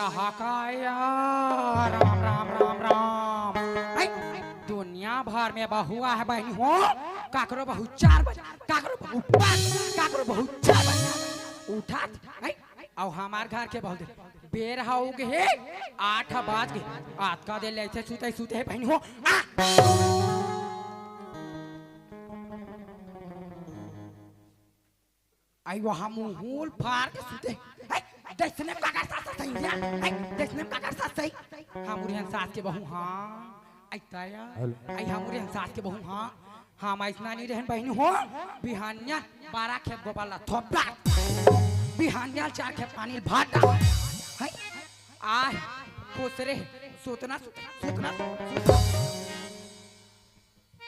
भैया हकाया राम राम राम राम। दुनिया भर में बहुआ है बहनी हो, काकरो बहु 4 बजे, काकरो बहु 5, काकरो बहु 4 बजे उठा और हमार घर के बहुत बेर हो गए 8 बज गए आज का दे लेते सुते सुते बहनी हो। आई वहाँ मुंहूल फाड़ के सुते देखने में काका सास सही है देखने में काका सास सही हमारे यहाँ सास के बहू हाँ आई ताया आई हमारे यहाँ सास के बहू हाँ हम ऐसा नहीं रहन बहनी हो बिहानिया 12 खेप गोपाला थोपड़ा बिहानिया 4 खेप पानी भात है आय खुश रहे सोतना सोतना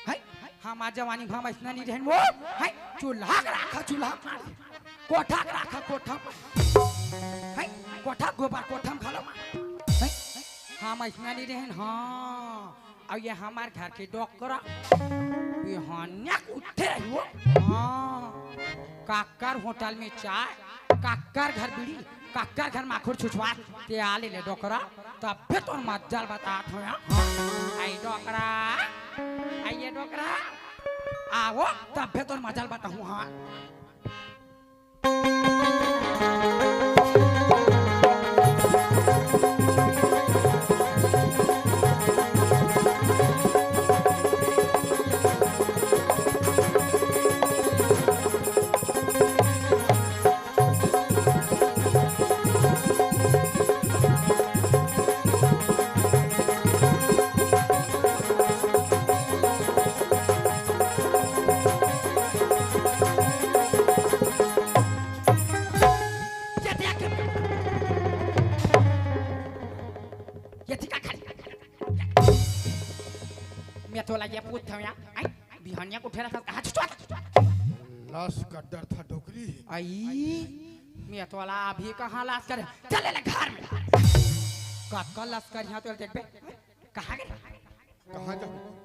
है हम आज जवानी हम ऐसा नहीं रहन वो है चूल्हा रखा चूल्हा कोठा रखा कोठा है कोठा गोबर कोठा खा लो हम ऐसा नहीं रहन हाँ और ये हमारे घर के डॉक्टर बिहानिया उठे रही हाँ काकर होटल में चाय काकर घर बीड़ी काकर घर माखुर छुछवा ते आ ले डॉक्टर तब फिर तो मज्जल बता हो आई डॉक्टर आइए डॉक्टर आओ तब फिर तो मज्जल बताऊँ हाँ ये पूछ था यार आई बिहानिया को ठेरा था कहाँ छुआ लाश का डर था डोकरी आई मैं तो वाला अभी कहाँ लाश करे चले ले घर में कल लाश कर यहाँ तो देख बे कहाँ गए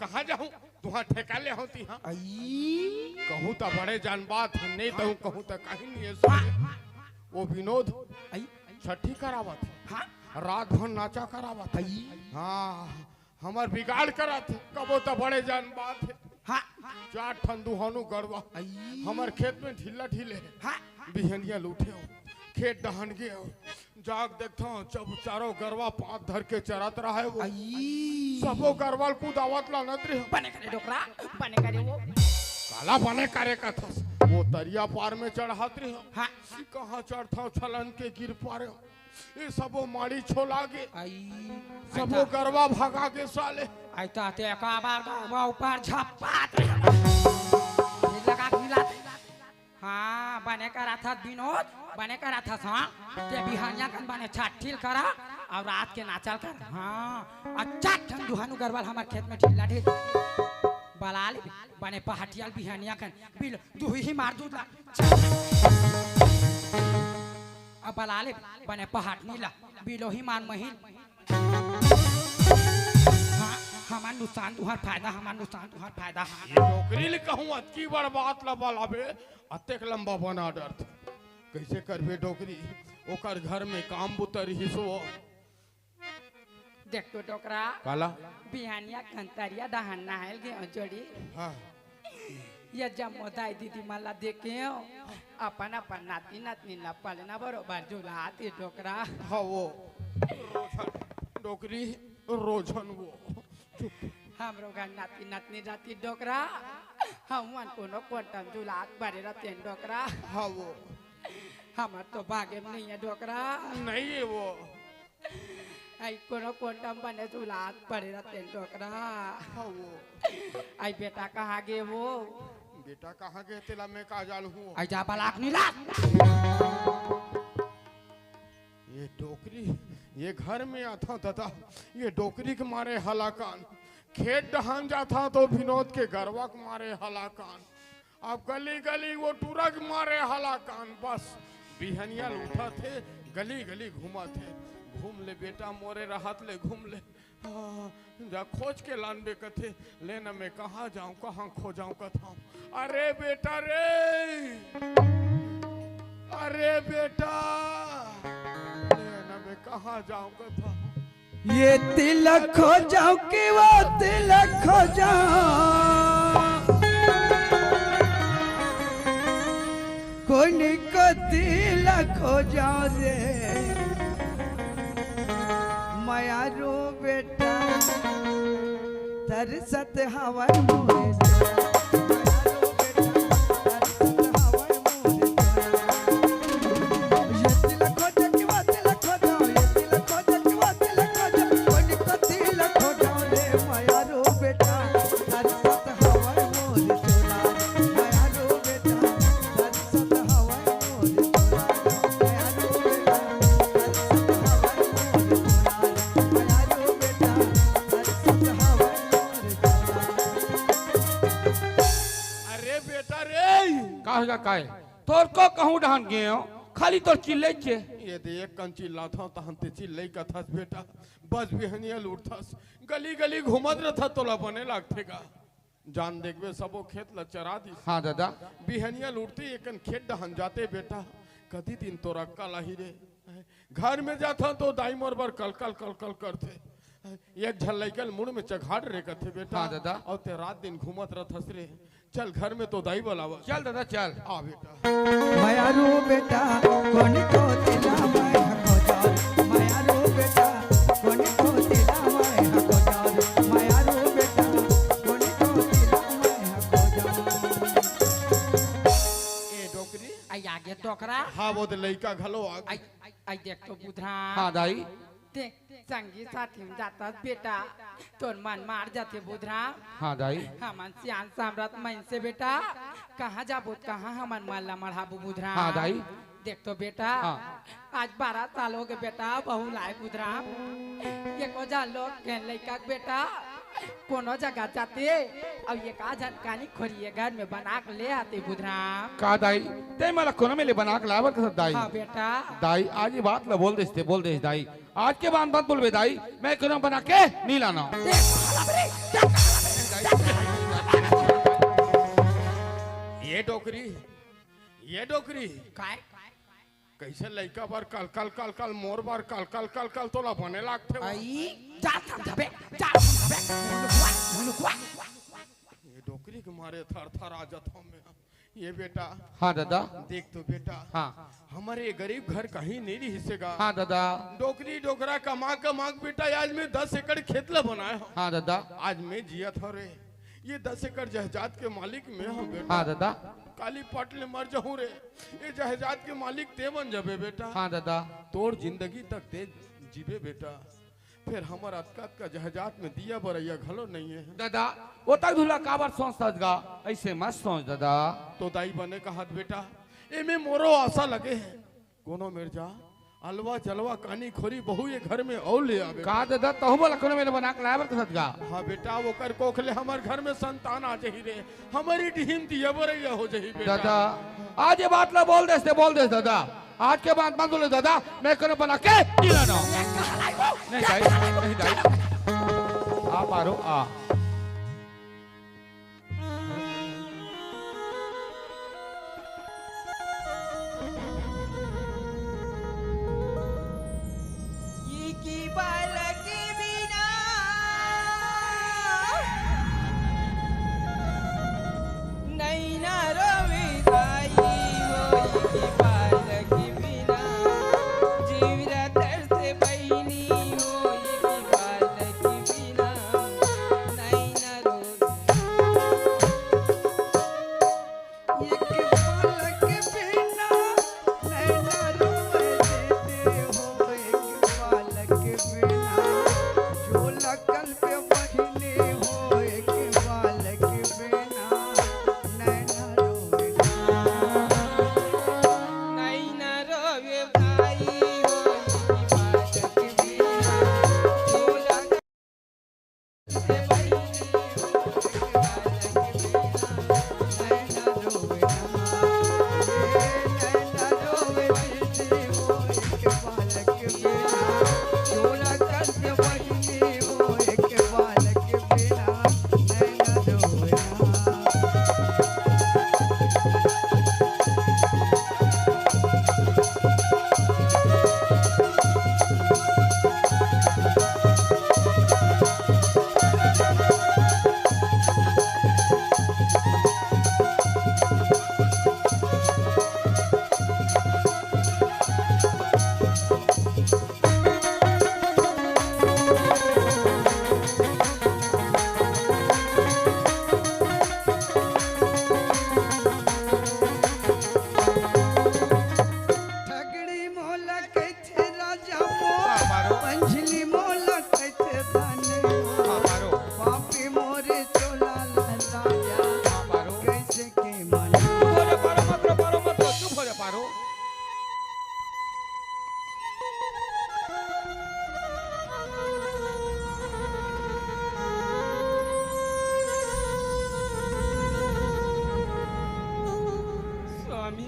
कहाँ जाऊँ तुहाँ ठेका ले होती हाँ आई कहूँ तो बड़े जान बात है नहीं तो कहूँ तो कहीं नहीं है वो विनोद आई छठी करावत हाँ रात भर नाचा करावत आई हाँ हमार बिगाड़ करा थे कबो तो बड़े जान बात है हाँ 4 ठन दुहानु गड़वा हमार खेत में ढीला ढीले हाँ बिहनिया लूटे हो खेत दहन गए हो जाग देखता हूँ जब चारों गरवा 5 धर के चरात रहा है वो सबो गरवाल कूदावत ला नतरे बने करे डोकरा बने करे वो काला बने करे का था वो तरिया पार में चढ़ात रहे हो हाँ कहाँ चढ़ता हूँ छलन के गिर पारे हो ये सबो माड़ी छोला के सबो गरवा भगा के साले आई ताते का बार गरवा ऊपर झपात लगा मिला हाँ बने करा था विनोद बने करा था हाँ ते बिहानिया कन बने छाठील करा और रात के नाचल कर हाँ अच्छा ठन दुहानु गरवाल हमारे खेत में ढीला ढील बलाल बने पहाटियाल बिहानिया कन बिल तू ही मार दूला अब बलाले बने पहाड़ नीला बिलोही मान महिल हाँ हमार नुकसान तुहार फायदा हमार नुकसान तुहार फायदा नौकरी ले कहूँ अतकी बड़ बात ला बलाबे अतेक लंबा बना डर कैसे करबे डोकरी ओकर घर में काम बुतर हिसो देख तो डोकरा काला बिहानिया कंतरिया दहन नहाल गे जोड़ी हाँ ये जब मोदाई दीदी मला देखे अपन अपन नाती नातनी ना पालना बरोबर जुलाती डोकरा हाँ वो डोकरी रोजन वो हम लोग नाती नातनी जाती डोकरा हम वन कोनो कोटम जुलात बारे रहते डोकरा हाँ वो हमार तो भागे नहीं है डोकरा नहीं है वो आई कोनो कोटम बने जुलात बारे रहते डोकरा हाँ वो आई बेटा कहाँ गे वो बेटा कहाँ गए तेला मैं का जाल हूँ आई जा बलाक नीला ये डोकरी ये घर में आता दादा ये डोकरी के मारे हलाकान खेत दहन जाता तो विनोद के गरवा के मारे हलाकान अब गली गली वो टूरा के मारे हलाकान बस बिहनिया उठा थे गली गली घुमा थे घूम ले बेटा मोरे राहत ले घूम ले जा खोज के लान बे कथे लेना मैं कहाँ जाऊँ कहाँ खो जाऊँ कथा अरे बेटा रे अरे बेटा मैं कहाँ जाऊंगा था। ये तिलक खो जाओ कि वो तिलक खो जाओ, कोई को तिलक खो जाओ रे माया रो बेटा तरसत हवन मोरे काय तोर को कहूं ढान गए खाली तोर चिल्ले छे ये देख कन चिल्ला था तहन ते चिल्ले कथस बेटा बस बिहनिया लूटथस गली गली घुमत रहता तोला बने लागथेगा जान देखबे सबो खेत ल चरा दी। हाँ दादा बिहनिया लूटते एकन खेत डहन जाते बेटा कदी दिन तोरा कलाही रे घर में जाता तो दाई मोर बर कल कल कल कल करते एक झल्लैकल मुड़ में चघाड़ रे कथे बेटा। हाँ दादा और ते रात दिन घूमत रहथस रे चल घर में तो दाई बोलावा चल दादा चल आ बेटा माया रो बेटा कोनी को तिला माया को जाओ माया रो बेटा कोनी को तिला माया को जाओ माया रो बेटा कोनी को तिला माया को जाओ। ए डोकरी आई आगे टोकरा हाँ वो लइका घलो आ आई आई देख तो बुधरा हाँ दाई देख संगी साथी में जाता बेटा तोर मन मार जाते बुधरा। हाँ दाई हमन सियान सम्राट मन से बेटा कहाँ जाबो कहाँ हमन माला मढ़ाबू बुधरा। हाँ दाई देख तो बेटा हाँ। आज 12 साल हो गए बेटा बहू लाए बुधरा ये को जान लो कहन लइका बेटा कोनो जगह जाते अब ये का जानकारी खोरिए घर में बना के ले आते बुधरा। का दाई ते मला कोना में ले बना के लावर का दाई। हाँ बेटा दाई आज ये बात ला बोल देते दाई आज के बाद मत बोलबे दाई मैं कोना बना के नहीं लाना। ये डोकरी काय कैसे लइका बार कल कल कल कल मोर बार कल कल कल कल तोला बने लागथे आई जा समझाबे जा समझाबे मुनुकुआ ये डोकरी के मारे थर थर आ जाता मैं ये बेटा। हाँ दादा देख तो बेटा हाँ हमारे गरीब घर कहीं नहीं रही हिस्सेगा। हाँ दादा डोकरी डोकरा कमा कमा बेटा आज मैं 10 एकड़ खेत ला बनाया हूँ। हाँ दादा आज मैं जिया था रे ये 10 एकड़ जहजात के मालिक मैं हूँ बेटा। हाँ दादा काली पट ले मर जाऊं रे ये जहजात के मालिक ते बन जाबे बेटा। हाँ दादा तोड़ जिंदगी तक ते जीबे बेटा फिर हमर अतकत का जहजात में दिया बरैया घलो नहीं है। दादा वो तक धुला काबर सोचता ऐसे मत सोच दादा तो दाई बने का हाथ बेटा ए में मोरो आशा लगे है कोनो मिर्जा अलवा जलवा कानी खोरी बहु ये घर में और ले आवे का दादा तहु बोला कोना में बना के लावर का हाँ बेटा वो कर कोखले हमार घर में संतान आ जही रे हमारी टीम दिया बरैया हो जही बेटा। दादा आज ये बात ला बोल दे दादा आज के बाद मत बोले दादा मैं कोना बना के नहीं लाना। नहीं दाई आ पारो आ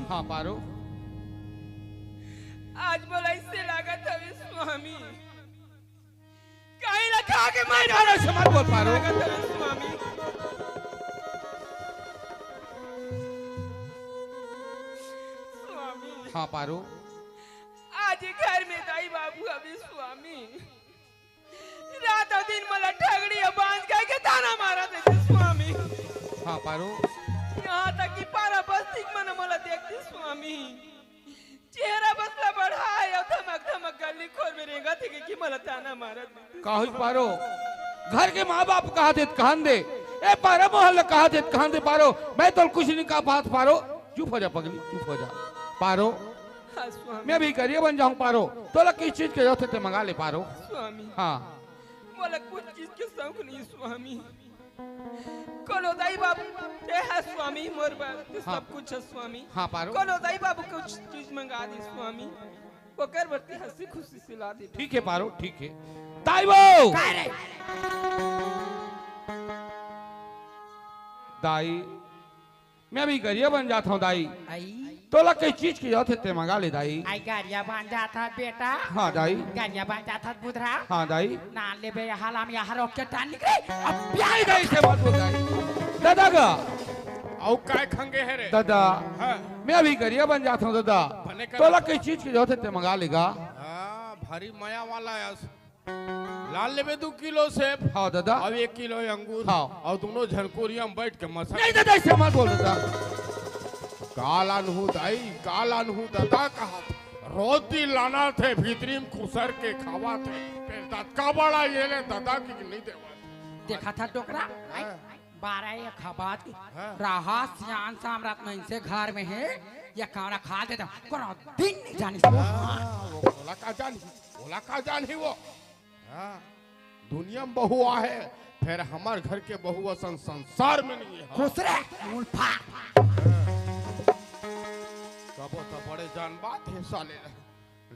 हाँ पारो आज मला इससे लागत हवे स्वामी काही ना खा के मार से मत बोल पारो लागत हवे स्वामी स्वामी हाँ पारो आज घर में दाई बाबू अभी स्वामी रात और दिन मला ठगड़ी बांध के ताना मारा थे स्वामी हाँ पारो यहाँ तक कि पारा बस्ती मन मला देखती स्वामी चेहरा बसला बढ़ा है और धमक धमक गली खोल में रेंगा थे कि मला ताना मारा थे काहुज पारो घर के माँ बाप कहा थे कहां दे ए पारो मोहल्ला कहा थे कहां दे पारो मैं तो कुछ नहीं कहा बात पारो चुप हो जा पगली चुप हो जा पारो हाँ स्वामी मैं भी करिए बन जाऊं पारो तो लग किस चीज के जो थे मंगा ले पारो स्वामी हाँ मला कुछ चीज के शौक नहीं स्वामी कोनो दाई बाबू ते है स्वामी मोर बात हाँ। सब कुछ है स्वामी हाँ पारो कोनो दाई बाबू कुछ चीज मंगा दी स्वामी वो कर बरती हंसी खुशी से ला दे ठीक है पारो ठीक है दाई काय रे दाई मैं भी करिए बन जाता हूँ दाई आई तो लग किस चीज की जो थे मंगा ले दाई आई गाड़िया बांध जाता बेटा हाँ दाई गाड़िया बांध जाता बुधरा हाँ दाई नान ले बे हालाम यहाँ रोक के टान निकले अब ब्याह दाई दाई से मत बोल दाई दादा का औ काय खंगे है रे दादा हाँ मैं अभी करिए बन जाता हूँ दादा बने कर- तो लग किस चीज की जो थे मंगा लेगा हाँ भारी माया वाला है लाल लेबे 2 किलो सेब हाँ दादा अब 1 किलो अंगूर हाँ। और दोनों झनकोरिया में बैठ के मसा नहीं दादा ऐसे मत बोल दादा काला नहू दादा कहा रोटी लाना थे भीतरी में खुसर के खावा थे फिर का बड़ा ये ले दादा की नहीं देवा देखा था टोकरा आई, 12 खबात हाँ। रहा सियान साम्राट में इनसे घर में है या कावड़ा खा देता कोनो दिन नहीं जानी वो बोला का जानी वो हाँ, दुनिया में बहुआ है फिर हमार घर के बहुआ संसार में नहीं है खुश रहे मूल फा कबो तो बड़े जान बात है साले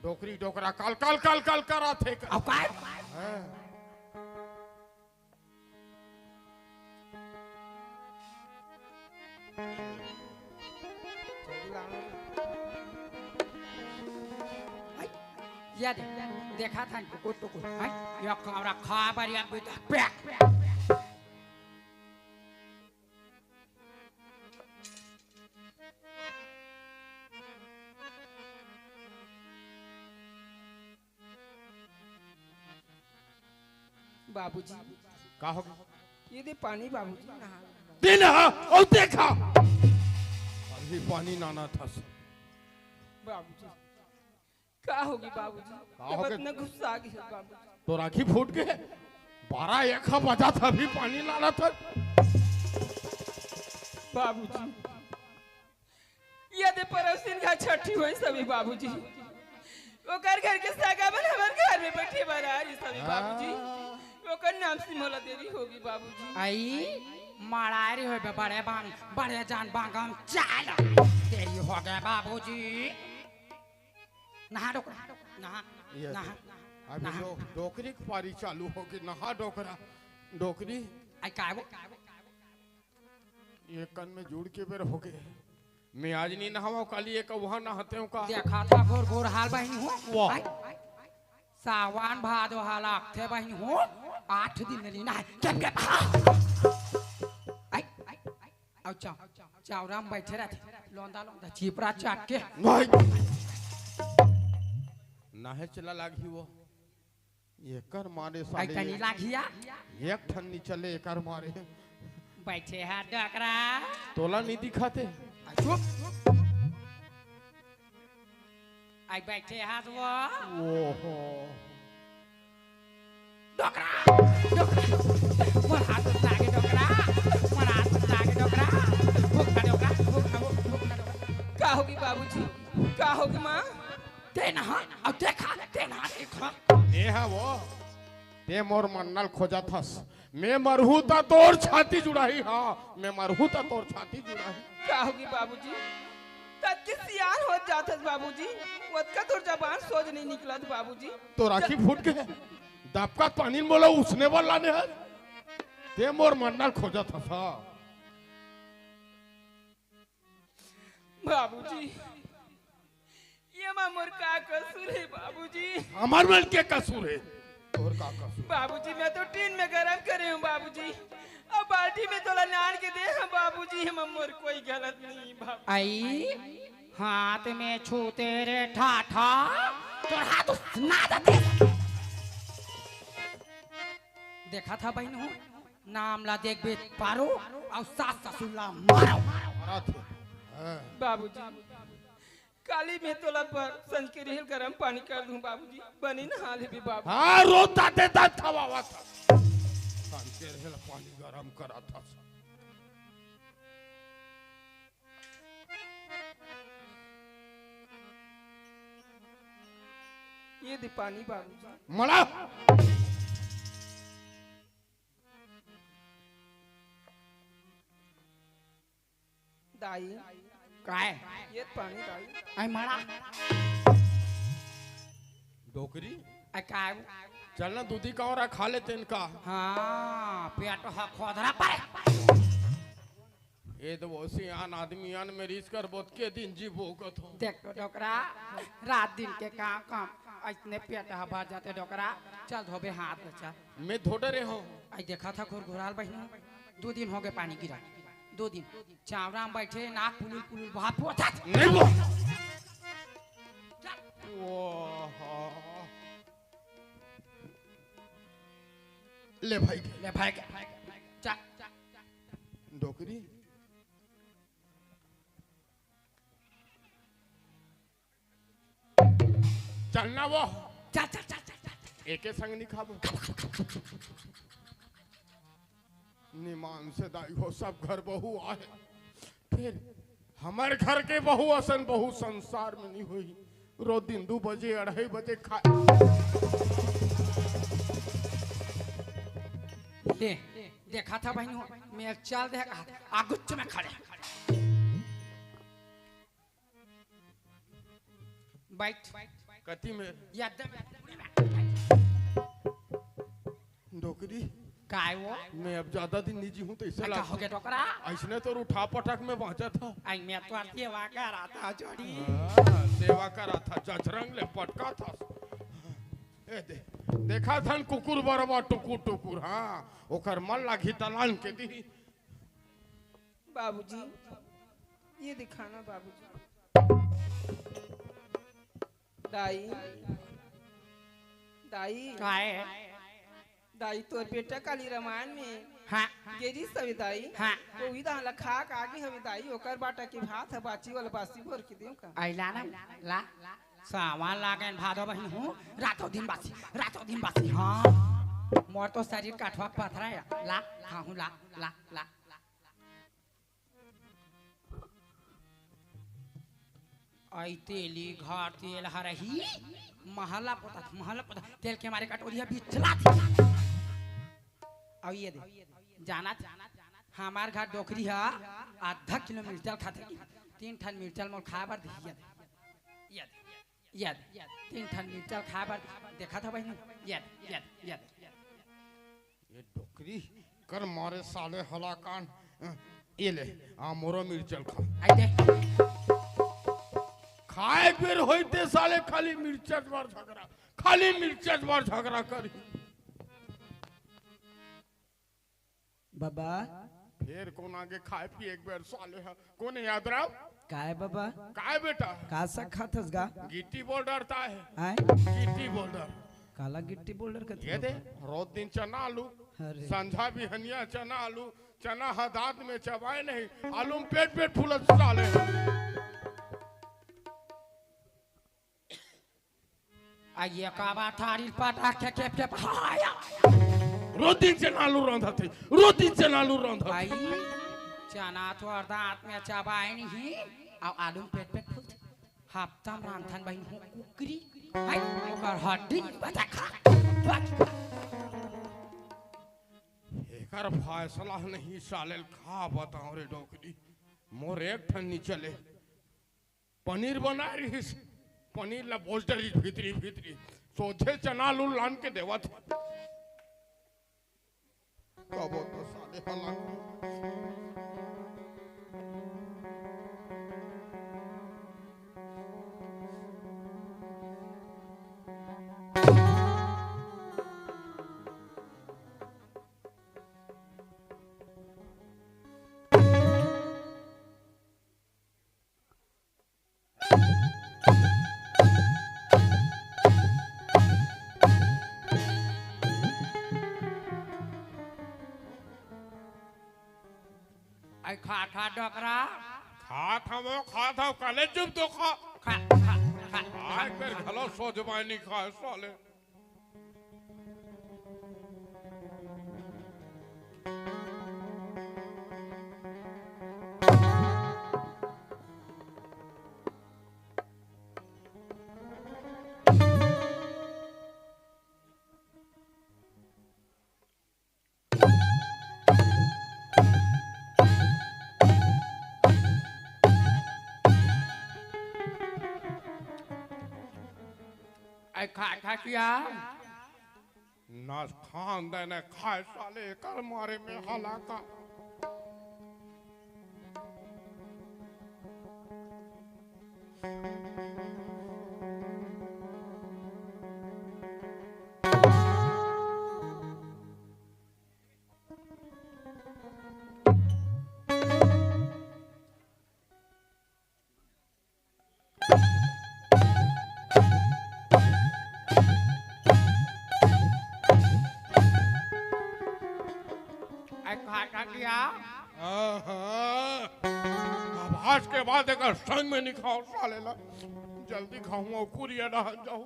डोकरी डोकरा काल काल काल काल करा थे अब काय हाँ। या देखा था इनको कुछ तो कुछ आई या कावड़ा खा बढ़िया बेटा पैक बाबूजी का हो ये दे पानी बाबूजी नहा दिन और देखा अभी पानी नाना था बाबूजी का होगी बाबूजी का ये होगी? इतना गुस्सा आ गया बाबूजी तो राखी फूट गए 12 बजा था अभी पानी लाना था बाबूजी ये दे पड़ोसिन का छठी हुई सभी बाबूजी वो घर घर के सागा बन हमारे घर में बैठे बना रही सभी बाबूजी वो कर नाम से मोला देरी होगी बाबूजी आई मारारी हो बड़े बांग बड़े जान बांगम चाल तेरी हो गए बाबूजी नहा डोकरा नहा ये नहा अभी नहा डोकरी की पारी चालू होगी नहा डोकरा डोकरी आई काय वो ये कन में जुड़ के बेर हो गए मैं आज नहीं नहावा कल ये का वहां नहाते हूँ का देखा था घोर घोर हाल बहन हो वाह। आई, सावन भादो हाल आखते बहन हो 8 दिन नहीं नहा के आई आओ चावरा में बैठे रहते लोंदा लोंदा चिपरा चाट के नहीं नाहे चला लागी वो ये कर मारे आई साले तनी लागिया एक ठन्नी चले कर मारे बैठे है डकरा तोला नहीं दिखाते आई चुप आई बैठे हाथ वो ओहो डकरा डकरा मोर हाथ लागे डकरा मोर हाथ लागे डकरा भूखा डकरा भूखा डकरा का होगी बाबूजी का होगी माँ तेना अब देखा देखा ये है वो ते मोर मन्नल खोजा थस मैं मरहू ता तोर छाती जुड़ाही हाँ मैं मरहू ता तोर छाती जुड़ाही का होगी बाबूजी तब के सियान हो जाता बाबूजी वतका तोर जबान सोच नहीं निकला बाबूजी तो राखी फूट गए दबका पानी में बोला उसने वाला ने है ते मोर मन्नल खोजा थस हाँ बाबूजी ये मोर का कसूर है बाबूजी। हमार मन के कसूर है और का कसूर? बाबूजी मैं तो टीन में गरम करे हूँ बाबूजी, अब बाल्टी में थोड़ा नान के दे हैं बाबूजी। हम मोर कोई गलत नहीं बाबू। आई हाथ में छूते रे ठाठा तो हाथ ना दे। देखा था बहन हो नाम ला देख बेच पारो और सास ससुर ला मारो। बाबूजी काली में तोला पर संज के रेल गरम पानी कर दूं बाबूजी, बनी ना हाल भी बाबू। हाँ रोता देता था बाबा था संज के रेल पानी गरम करा था। ये दे पानी बाबूजी। मरा दाई काय ये पानी दाई। आई मारा डोकरी आई काय चलना दूधी का और खा लेते इनका। हाँ पेट हा खोदरा पाए। ये तो वो सियान आदमी आन में रीस कर बोत के दिन जी भोगत हो। देख तो डोकरा रात दिन के काम काम इतने पेट हा भर जाते डोकरा। चल धोबे हाथ बच्चा। मैं धोटे रहे हूँ। आई देखा था घुरघुराल बहन 2 दिन हो गए पानी गिरा 2 दिन चावड़ा में बैठे नाक पुलुल पुलुल भाप पोछा नहीं वो ले भाई ले भाई चा डोकरी चलना वो चा चा चा चा एके संग नहीं खाबो निमान से दाई हो सब घर बहू आए फिर हमारे घर के बहू असन बहू संसार में नहीं हुई। रोज दिन 2 बजे 2:30 बजे खा दे देखा था बहन मैं चल दे आगुच्च में खड़े बैठ कति में याद डोकरी काय वो मैं अब ज्यादा दिन निजी हूँ तो इससे क्या हो गया डोकरा ऐसने तो उठा पटक में पहुंचा था। आई मैं तो आती है कर रहा था जोड़ी सेवा करा था जजरंग ले पटका था। ए देखा था कुकुर बरबा टुकुर टुकुर। हाँ ओकर मन लागी तलान के दी। बाबूजी ये दिखाना बाबूजी। दाई दाई काय दाई तोर बेटा काली रामायण में हाँ गेरी सभी दाई हाँ वो इदा लखा का आगे हवे दाई ओकर बाटा के भात है बाची वाला बासी भर के देऊ का। आई ला ना ला सामान लागन भादो बहन हूँ रातों दिन बासी हाँ मोर तो शरीर काठवा पथरा है ला खाऊं ला ला ला आई तेली घर तेल हरही महला पोता तेल के हमारे कटोरिया बिचला थी। अब ये दे जाना हमार घर डोकरी है आधा किलो मिर्चल खाते 3 ठन मिर्चल मोल खा बार याद 3 ठन मिर्चल खा बार देखा था बहन याद ये डोकरी कर मारे साले हलाकान ये ले आ मोरो मिर्चल खा आई देख खाए फिर होते साले खाली मिर्चट बार झगड़ा करी। बाबा फिर कौन आगे खाए पी एक बार साले है कौन याद रहा काय बाबा काय बेटा का सा खातस गा गिट्टी बोल डरता है आय गिट्टी बोल्डर काला गिट्टी बोल्डर का ये दे रोज दिन चना आलू अरे संझा भी हनिया चना आलू चना हदात में चबाए नहीं आलू में पेट फूलत साले। आइए का बात थारी पटा के हाया रोज दिन चना आलू रंधा थे रोज दिन चना आलू रंधा भाई चना तो दांत में चबाए नहीं और आलू में पेट फूल हफ्ता में रांधन बहन हूँ कुकरी हाय और हड्डी बचा खा एकर फैसला नहीं साले खा बताओ रे डोकरी मोर एक ठन नहीं चले पनीर बना रही पनीर ला बोल डरी भीतरी सोचे चना आलू लान के देवा था कबो तो साले हला खा खा डोकरा खा था कले चुप तो खा खा खा खा आज मेरे घलो सो जबानी खा साले खा खा किया ना खान देने खाए साले कर मारे में हलाका खा खा किया अब आज के बाद एक संग में नहीं खाओ साले ला जल्दी खाऊं और कुरिया ना जाऊं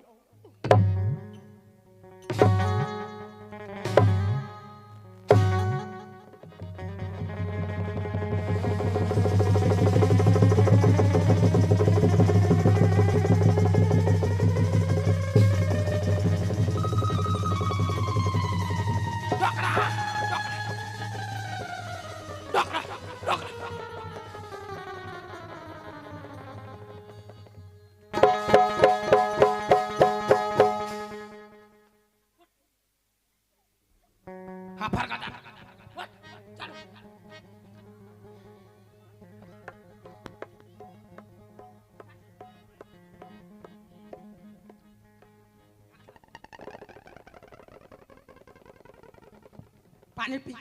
हाँ फरका जा पानी पी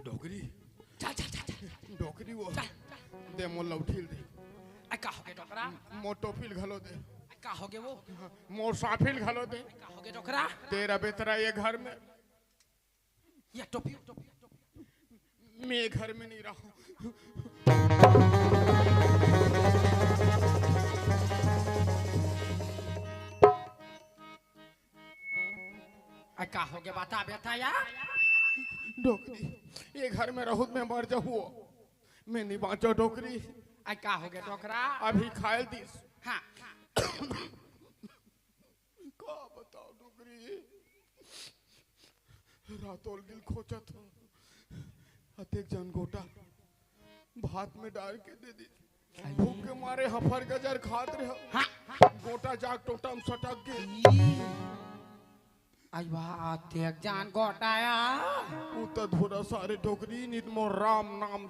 डोगरी चल चल चल चल डोगरी वो दे मोला उठिल दे का हो गया डोकरा मोटोफिल घलो दे का हो गया वो मोर साफिल घलो दे का हो गया डोकरा तेरा बेतरा ये घर में ये टोपी मैं घर में नहीं रहूं का हो गया बता बेटा यार डोकरी ये घर में रहूं मैं मर जाऊं मैं नहीं बाँचो डोकरी का हो गया डोकरा अभी खायल दिस हाँ का बताओ डोकरी रातोल दिल खोचत हो अतेक जन गोटा भात में डाल के दे दी भूख के मारे हफर गजर खात रहे हाँ गोटा जाग टोटम सटक के आई बात एक जान गोटाया उतर धोरा सारे डोकरी नित मोर राम नाम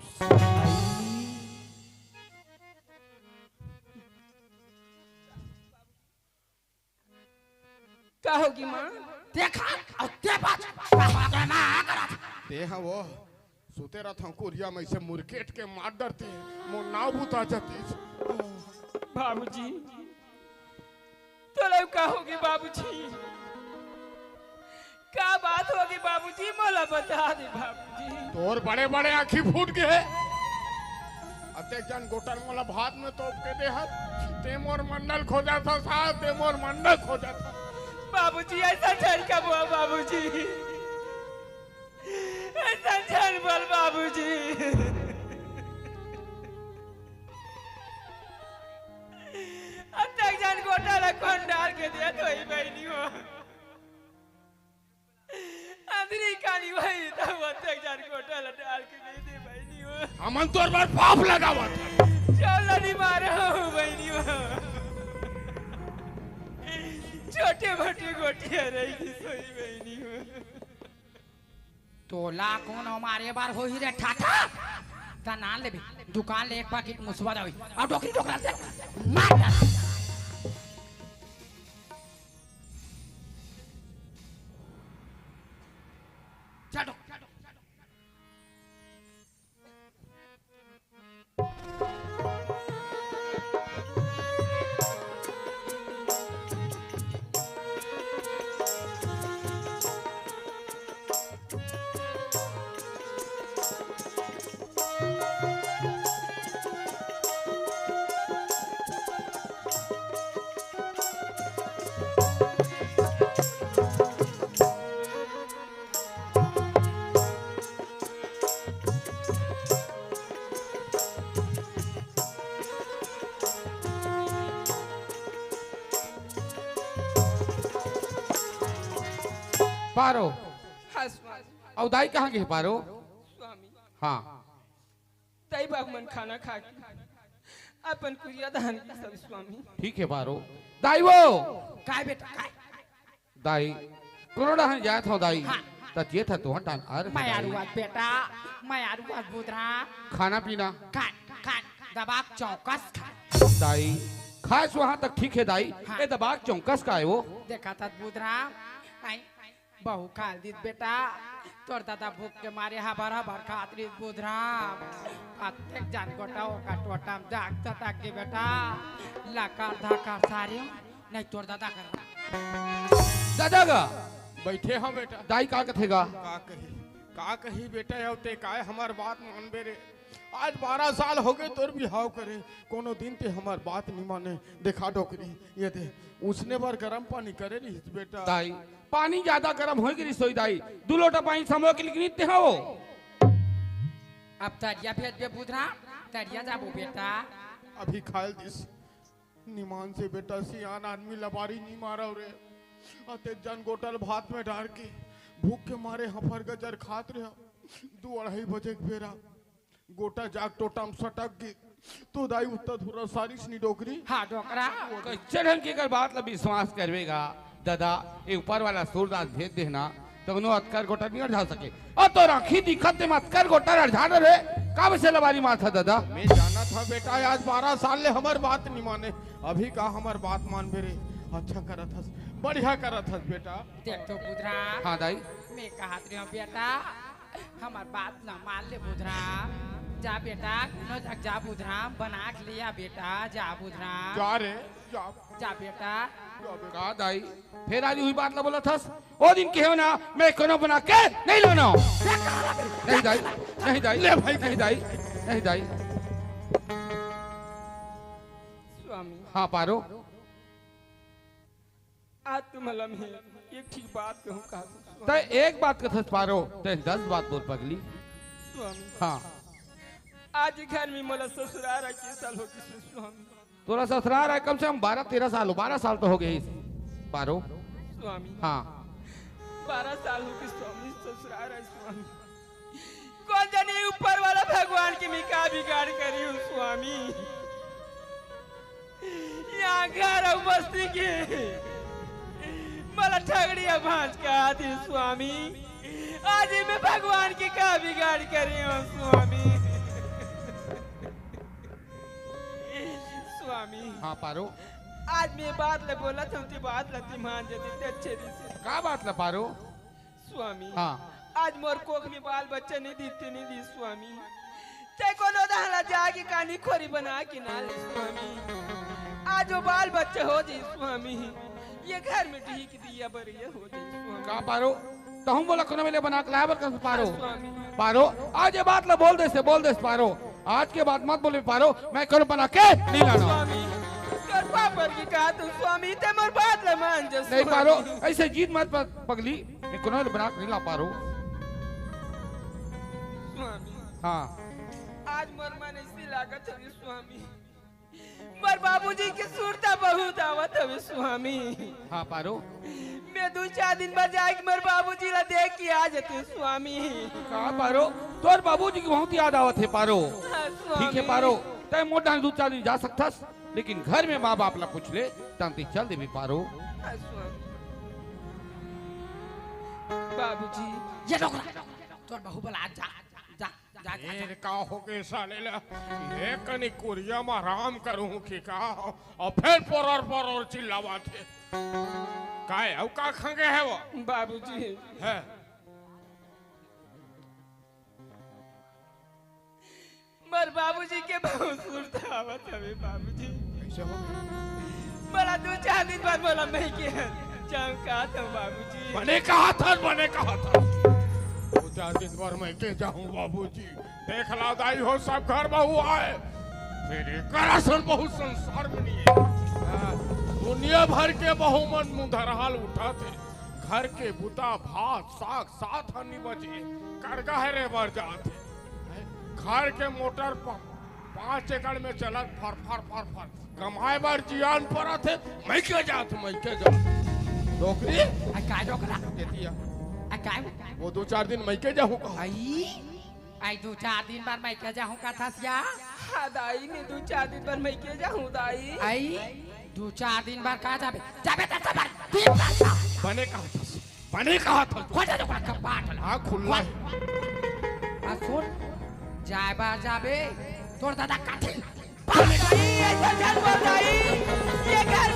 का होगी माँ देखा और ते बात का हो गया ना करा ते हाँ वो सुते रहता हूँ कुरिया में से मुरकेट के मार डरती है मोर नाव बुता जाती बाबूजी तो लोग का होगी बाबूजी क्या बात होगी बाबूजी मोला बता दे बाबूजी तोर बड़े बड़े आँखी फूट गए अतेक जन गोटल मोला भात में तोप के दे हत ते मोर मंडल खोजा था साहब ते मोर मंडल खोजा था बाबूजी ऐसा झल का बुआ बाबूजी ऐसा झल बोल बाबूजी अब तक जान घोटाला कौन डाल के दिया तो ही बहनी हो अंदरी काली वही तो वो तक जान घोटाला डाल के दे दे बहनी हो हमन तोर पर पाप लगावा था चलो नहीं मारो बहनी हो छोटे मोटे गोटियां रहेगी सोई बहनी हो तो ला कौन हमारे बार हो ही रे ठाठा ता ना ले दुकान ले एक पैकेट मुसवा दावी और डोकरी डोकरा से मार डाल चलो पारो हाँ स्वामी और दाई कहाँ गए पारो? स्वामी हाँ तई बाबू मन खाना खा के अपन कुरिया दहन की सब स्वामी ठीक है पारो। दाई वो काय बेटा काय दाई कोरोना हन जात हो दाई हाँ। तजिए था तो हटान अरे मैं आरुआत बेटा मैं आरुआत बुधरा खाना पीना खान खान दबाक चौकस खा दाई खास वहाँ तक ठीक है दाई। हाँ। ये दबाग चौकस का है वो। देखा था बुधरा आई बहु खाल दीद बेटा तोर दादा भूख के मारे हबर हबर खातरी बुधरा अत्यक जान गोटा का टोटम जाग तटा के बेटा लाकार धाकार सारे नहीं तोर दादा कर दादा का बैठे हम बेटा दाई का कथेगा का कही बेटा अब ते काय हमार बात मानबे रे। आज 12 साल हो गए तोर बिहाव करे कोनो दिन ते हमार बात नहीं माने। देखा डोकरी ये दे उसने बार गरम पानी करे रही बेटा। दाई पानी ज्यादा गर्म हो गई रसोई दाई 2 लोटा पानी समो के लिए नित्य हो। अब तरिया भेज दे बुधरा तरिया जाबो बेटा अभी खाल दिस निमान से बेटा सियान आदमी लबारी नहीं मारा रे। अते जन गोटल भात में डाल के भूख के मारे हफर गजर खात रहे 2-2:30 बजे के बेरा गोटा जाग टोटम सटक गई तो दाई उत्तर धुरा सारी सनी डोकरी। हाँ डोकरा कैसे ढंग की अगर बात ला विश्वास करवेगा दादा ये ऊपर वाला सूरदास भेज देना तो उन्होंने अतकर गोटा नहीं अढ़ा सके और तो राखी दिखत में अतकर गोटा अढ़ाना रे कब से लबारी माथा दादा। मैं जाना था बेटा आज 12 साल ले हमार बात नहीं माने अभी का हमार बात मान बेरे। अच्छा करा था बढ़िया करा था बेटा। देख तो बुधरा हाँ दाई मैं कहा बेटा हमार बात न मान ले बुधरा जा बेटा न जग जा बुधरा बना के लिया बेटा जा बुधरा जा रे जा जा बेटा का दाई फिर आज हुई बात ला बोला था वो दिन के हो ना मैं कोनो बना के नहीं लाना नहीं दाई नहीं दाई ले भाई नहीं दाई नहीं दाई। स्वामी हाँ पारो आज तुम लम्हे एक ठीक बात कहूँ कहा तो एक बात कथस पारो तो 10 बात बोल पगली। स्वामी हाँ आज घर में मोला ससुराल के साल हो गए स्वामी तोरा ससुराल है कम से कम 12-13 साल हो 12 साल तो हो गए पारो। स्वामी हाँ 12 साल हो गए स्वामी ससुराल है स्वामी कौन जाने ऊपर वाला भगवान की मैं क्या बिगाड़ करी हूँ स्वामी यहाँ घर और बस्ती के मला ठगड़िया भांज का आदि स्वामी आज मैं भगवान की क्या बिगाड़ करी हूँ स्वामी स्वामी हाँ पारो आज मैं बात ले बोला था उनकी बात लगती मान जाती थी अच्छे दिन से का बात ला पारो। स्वामी हाँ आज मोर कोख में बाल बच्चे नहीं दी स्वामी ते कोनो दहला जाके कानी खोरी बना के ना ले स्वामी आज वो बाल बच्चे हो जाए स्वामी ये घर में ठीक दिया बढ़िया हो जाए स्वामी का पारो तो हम बोला कोनो मेले बना के लाया बर कर पारो स्वामी पारो आज ये बात ला बोल दे पारो आज के बाद मत बोले पारो मैं कोनो बना के नहीं लाना स्वामी कर पापर की कहा तुम स्वामी ते मोर बात ले मान जा नहीं पारो ऐसे जीत मत पगली मैं कोनो मेले बना के नहीं ला पारो। स्वामी हाँ आज मोर मन ऐसी लागत है स्वामी मोर बाबूजी की सूरता बहुत आवत है स्वामी हाँ पारो मैं 2-4 दिन बाद जाके मोर बाबूजी ला देख के आ जाती हूँ स्वामी का पारो तोर बाबूजी की बहुत याद आवत है पारो। हाँ, स्वामी। ठीक है पारो तय मोटा 2-4 दिन जा सकथस लेकिन घर में माँ बाप ला पूछ ले तांती चल देवी पारो। हाँ, स्वामी। बाबूजी ये डोकरा तोर बहु बला जा जा जा ढेर का हो के साले ला ये कनी कुरिया में आराम करूं कि का और फिर पर चिल्लावा थे काय अब का खंगे है वो बाबूजी है मोर बाबूजी के बहुत सूरत आवत है बाबूजी कैसे हो बड़ा 2-4 दिन बाद बोला मैं के चमका था बाबूजी बने कहा था 2-4 दिन भर मैं के जाऊं बाबूजी देख ला दाई हो सब घर बहु आए मेरे करासन बहुत संसार में नहीं है दुनिया भर के बहुमन मुंधरहाल उठाते घर के बुता भात साग 7 आनी बजे करगा है रे बर जाते घर के मोटर 5 एकड़ में चलत फर फर फर फर कमाए बार जियान पर थे मैं के जात नौकरी आई का डोकरा देतिया काय वो 2-4 दिन मैं के जाऊँ कहा आई 2-4 दिन बाद मैं क्या जाऊँ का था सिया हाँ दाई ने 2-4 दिन पर मैं के जाऊँ दाई आई 2-4 दिन बाद कहाँ जाबे जाबे तो सबर ठीक बात था बने कहा था खोजा तो का पाट हाँ खुल्ला है आ सुन जाए बार जाबे तोड़ दादा काटे दाई ऐसा चल बोल दाई ये घर